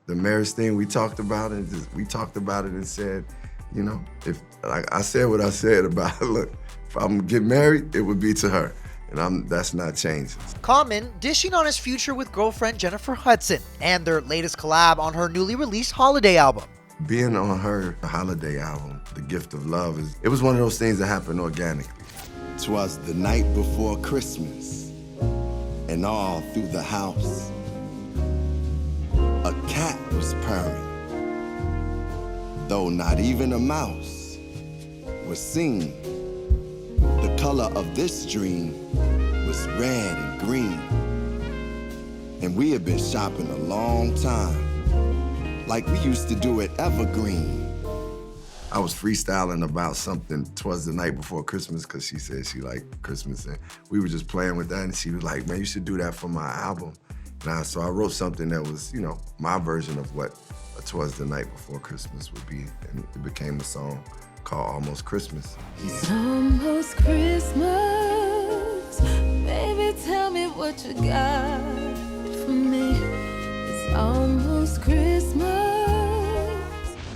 the marriage thing, we talked about it. And said, you know, if like I said what I said about, look, if I'm gonna get married, it would be to her. And that's not changing. Common dishing on his future with girlfriend Jennifer Hudson and their latest collab on her newly released holiday album. Being on her holiday album, The Gift of Love, it was one of those things that happened organically. 'Twas the night before Christmas, and all through the house, a cat was purring, though not even a mouse was seen. The color of this dream was red and green, and we had been shopping a long time, like we used to do at Evergreen. I was freestyling about something. 'Twas the night before Christmas, because she said she liked Christmas, and we were just playing with that, and she was like, man, you should do that for my album. So I wrote something that was, you know, my version of what 'Twas the Night Before Christmas would be, and it became a song called Almost Christmas. It's almost Christmas, baby, tell me what you got for me. It's almost Christmas.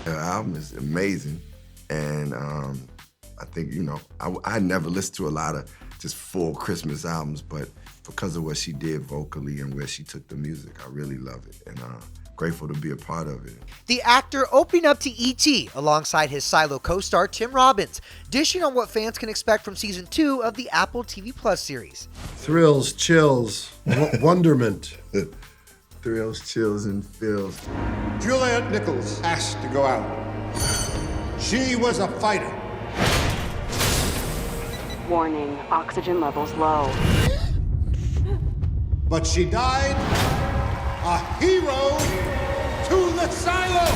The album is amazing, and I think, you know, I never listened to a lot of just full Christmas albums, but because of what she did vocally and where she took the music, I really love it, and grateful to be a part of it. The actor opening up to E.T. alongside his Silo co-star Tim Robbins, dishing on what fans can expect from season 2 of the Apple TV Plus series. Thrills, chills, wonderment. Thrills, chills, and feels. Juliet Nichols asked to go out. She was a fighter. Warning, oxygen levels low. But she died a hero to the silo.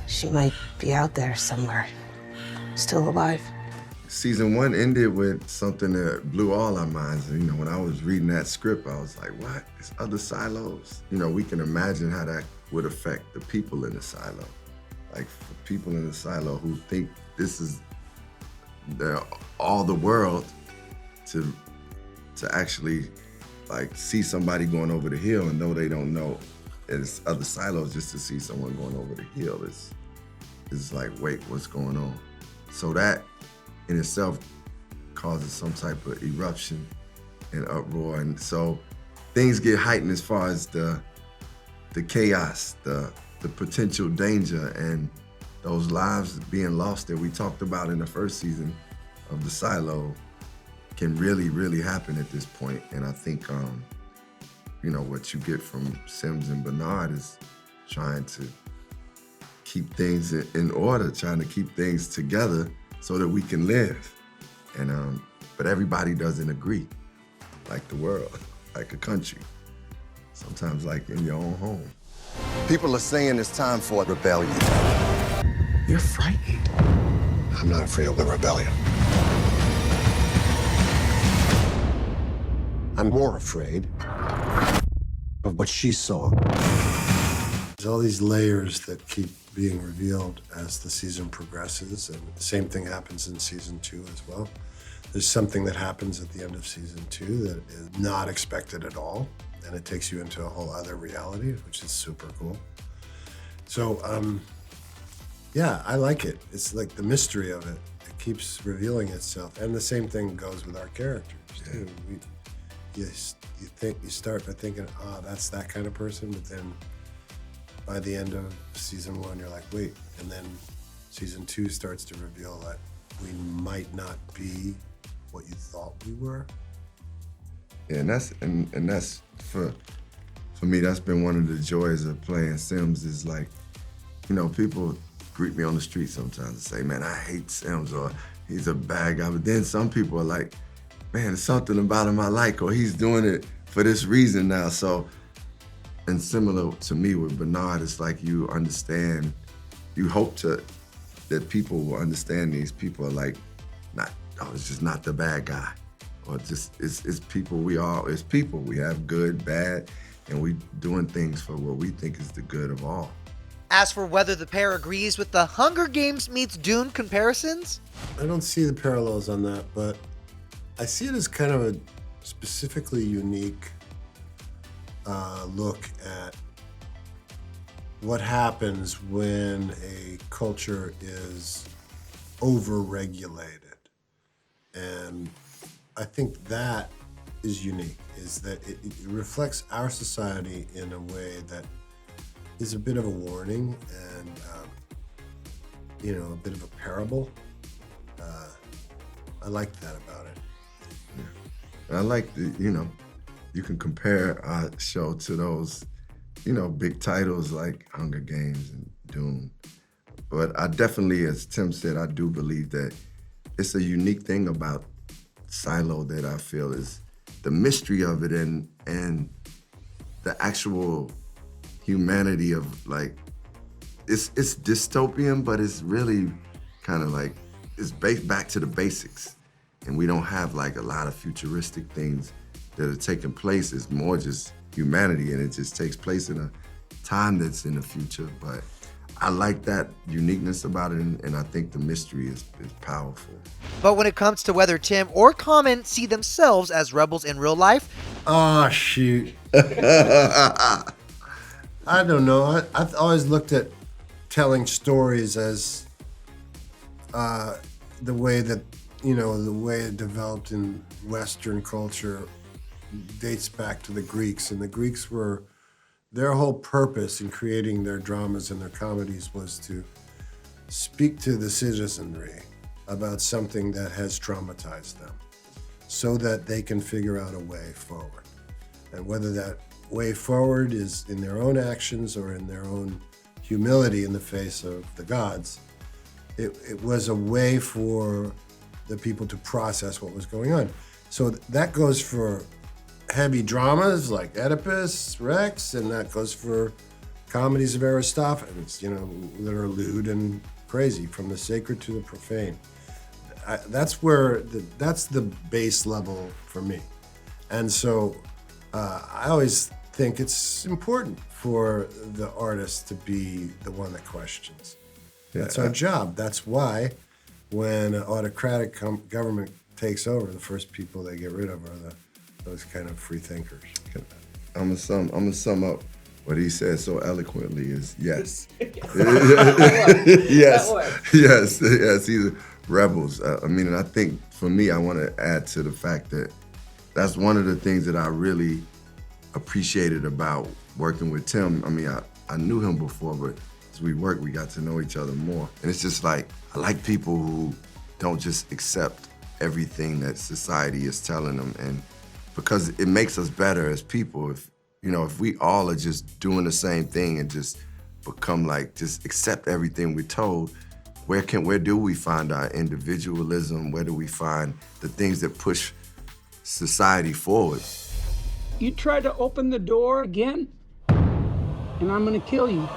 She might be out there somewhere, still alive. Season 1 ended with something that blew all our minds. You know, when I was reading that script, I was like, what? There's other silos? You know, we can imagine how that would affect the people in the silo. Like, for people in the silo who think this is all the world, to actually like see somebody going over the hill and know they don't know it's other silos, just to see someone going over the hill is like, wait, what's going on? So that in itself causes some type of eruption and uproar, and so things get heightened as far as the chaos, the potential danger, and those lives being lost that we talked about in the first season of the silo can really, really happen at this point. And I think, you know, what you get from Sims and Bernard is trying to keep things in order, trying to keep things together so that we can live. And but everybody doesn't agree, like the world, like a country, sometimes like in your own home. People are saying it's time for a rebellion. You're frightened. I'm not afraid of the rebellion. I'm more afraid of what she saw. There's all these layers that keep being revealed as the season progresses, and the same thing happens in season 2 as well. There's something that happens at the end of season 2 that is not expected at all, and it takes you into a whole other reality, which is super cool. So, yeah, I like it. It's like the mystery of it. It keeps revealing itself, and the same thing goes with our characters too. You start by thinking, that's that kind of person, but then by the end of season 1, you're like, wait, and then season 2 starts to reveal that we might not be what you thought we were. Yeah, and that's for me, that's been one of the joys of playing Sims, is like, you know, people greet me on the street sometimes and say, man, I hate Sims, or he's a bad guy. But then some people are like, man, there's something about him I like, or he's doing it for this reason now. So, and similar to me with Bernard, it's like you understand, you hope that people will understand these people are like, it's just not the bad guy. Or just, it's people, it's people. We have good, bad, and we doing things for what we think is the good of all. As for whether the pair agrees with the Hunger Games meets Dune comparisons, I don't see the parallels on that, but I see it as kind of a specifically unique look at what happens when a culture is over-regulated. And I think that is unique, is that it reflects our society in a way that is a bit of a warning and, a bit of a parable. I like that about it. Yeah. I like you can compare our show to those, big titles like Hunger Games and Dune. But I definitely, as Tim said, I do believe that it's a unique thing about Silo that I feel is the mystery of it and the actual humanity of it's dystopian, but it's really kind of like it's back to the basics. And we don't have a lot of futuristic things that are taking place. It's more just humanity, and it just takes place in a time that's in the future. But I like that uniqueness about it, and I think the mystery is powerful. But when it comes to whether Tim or Common see themselves as rebels in real life, oh, shoot. I don't know. I've always looked at telling stories as the way that, the way it developed in Western culture dates back to the Greeks. And the Greeks their whole purpose in creating their dramas and their comedies was to speak to the citizenry about something that has traumatized them so that they can figure out a way forward. And whether that way forward is in their own actions or in their own humility in the face of the gods, it was a way for the people to process what was going on. So that goes for heavy dramas like Oedipus Rex, and that goes for comedies of Aristophanes, that are lewd and crazy, from the sacred to the profane. That's the base level for me. And so I always think it's important for the artist to be the one that questions. That's our job. That's why when an autocratic government takes over, the first people they get rid of are those kind of free thinkers. I'm gonna sum up what he said so eloquently is yes. Yes. He's rebels. And I think for me, I want to add to the fact that that's one of the things that I really appreciated about working with Tim. I knew him before, but as we worked, we got to know each other more. And it's just I like people who don't just accept everything that society is telling them, and because it makes us better as people. If we all are just doing the same thing and just become just accept everything we're told, where do we find our individualism? Where do we find the things that push society forward? You try to open the door again, and I'm gonna kill you.